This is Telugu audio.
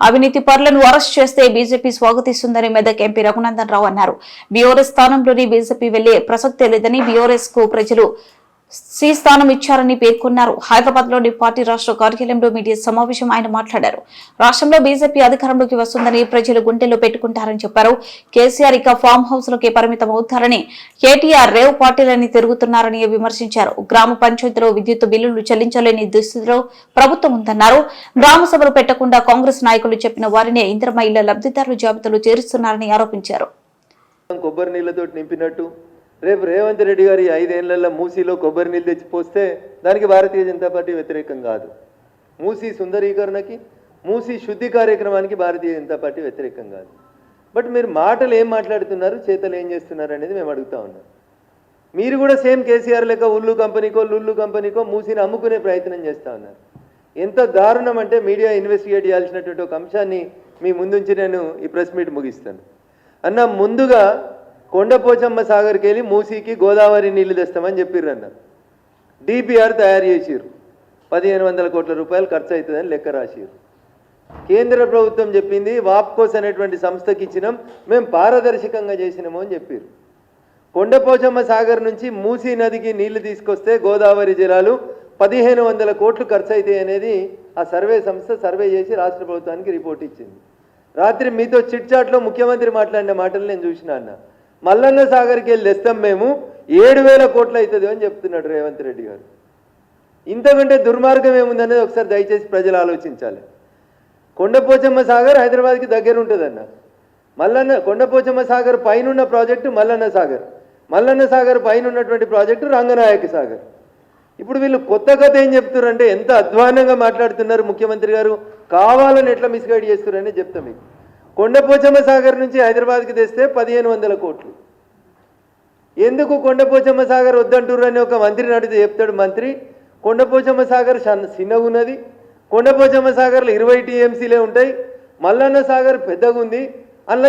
అవినీతి పరులను అరెస్ట్ చేస్తే బీజేపీ స్వాగతిస్తుందని మెదక్ ఎంపీ రఘునందన్ రావు అన్నారు. బీఆర్ఎస్ స్థానంలోని బీజేపీ వెళ్లే ప్రసక్తే లేదని బీఆర్ఎస్ కు ప్రజలు సి స్థానం ఇచ్చారని పేర్కొన్నారు. హైదరాబాద్ లోని పార్టీ రాష్ట్ర కార్యాలయంలో మీడియా సమావేశం ఆయన మాట్లాడారు. రాష్ట్రంలో బీజేపీ అధికారంలోకి వస్తుందని ప్రజలు గుండెల్లో పెట్టుకుంటారని చెప్పారు. కేసీఆర్ ఇక ఫామ్ హౌస్ లకే పరిమితం అవుతారని, కేటీఆర్ రేవ్ పార్టీలని తిరుగుతున్నారని విమర్శించారు. గ్రామ పంచాయతీలో విద్యుత్ బిల్లులు చెల్లించలేని దుస్థితిలో ప్రభుత్వం ఉందన్నారు. గ్రామ సభలు పెట్టకుండా కాంగ్రెస్ నాయకులు చెప్పిన వారినే ఇందిరమ్మ ఇళ్ల లబ్ధిదారుల జాబితాలో చేరుస్తున్నారని ఆరోపించారు. కొబ్బరి నీళ్లతో నింపినట్టు రేపు రేవంత్ రెడ్డి గారి 5 ఏళ్లలో మూసీలో కొబ్బరి నీళ్ళు తెచ్చిపోస్తే దానికి భారతీయ జనతా పార్టీ వ్యతిరేకం కాదు. మూసీ సుందరీకరణకి, మూసీ శుద్ధి కార్యక్రమానికి భారతీయ జనతా పార్టీ వ్యతిరేకం కాదు. బట్ మీరు మాటలు ఏం మాట్లాడుతున్నారు, చేతలు ఏం చేస్తున్నారు అనేది మేము అడుగుతా ఉన్నాం. మీరు కూడా సేమ్ కేసీఆర్ లెక్క లుల్లు కంపెనీకో మూసీని అమ్ముకునే ప్రయత్నం చేస్తూ ఉన్నారు. ఎంత దారుణం అంటే మీడియా ఇన్వెస్టిగేట్ చేయాల్సినటువంటి ఒక అంశాన్ని మీ ముందుంచి నేను ఈ ప్రెస్ మీట్ ముగిస్తాను. అన్న, ముందుగా కొండపోచమ్మ సాగర్కి వెళ్ళి మూసీకి గోదావరి నీళ్లు తెస్తామని చెప్పిర్రు అన్న. డిపిఆర్ తయారు చేసిర్రు, 1500 కోట్ల రూపాయలు ఖర్చు అవుతుందని లెక్క రాసిర్రు. కేంద్ర ప్రభుత్వం చెప్పింది వాప్కోస్ అనేటువంటి సంస్థకి ఇచ్చినాం, మేము పారదర్శకంగా చేసినాము అని చెప్పిర్రు. కొండపోచమ్మ సాగర్ నుంచి మూసీ నదికి నీళ్లు తీసుకొస్తే గోదావరి జలాలు 1500 కోట్లు ఖర్చు అవుతాయి అనేది ఆ సర్వే సంస్థ సర్వే చేసి రాష్ట్ర ప్రభుత్వానికి రిపోర్ట్ ఇచ్చింది. రాత్రి మీతో చిట్ చాట్లో ముఖ్యమంత్రి మాట్లాడిన మాటలు నేను చూసిన అన్న. మల్లన్న సాగర్కి వెళ్ళి తెస్తాం మేము, 7000 కోట్లు అవుతుంది అని చెప్తున్నాడు రేవంత్ రెడ్డి గారు. ఇంతకంటే దుర్మార్గం ఏముందనేది ఒకసారి దయచేసి ప్రజలు ఆలోచించాలి. కొండపోచమ్మ సాగర్ హైదరాబాద్కి దగ్గర ఉంటుందన్న. కొండపోచమ్మ సాగర్ పైన ఉన్న ప్రాజెక్టు మల్లన్న సాగర్ పైన ఉన్నటువంటి ప్రాజెక్టు రంగనాయక సాగర్. ఇప్పుడు వీళ్ళు కొత్త కథ ఏం చెప్తున్నారంటే ఎంత అధ్వానంగా మాట్లాడుతున్నారు ముఖ్యమంత్రి గారు, కావాలని ఎట్లా మిస్గైడ్ చేస్తున్నారని చెప్తాం మీకు. కొండపోచమ్మ సాగర్ నుంచి హైదరాబాద్కి తెస్తే 1500 కోట్లు. ఎందుకు కొండపోచమ్మ సాగర్ వద్దంటుర్రు అని ఒక మంత్రిని అడిగితే చెప్తాడు మంత్రి, కొండపోచమ్మ సాగర్ చిన్నగా ఉన్నది, కొండపోచమ్మ సాగర్లో 20 టీఎంసీలే ఉంటాయి, మల్లన్న సాగర్ పెద్దగా ఉంది,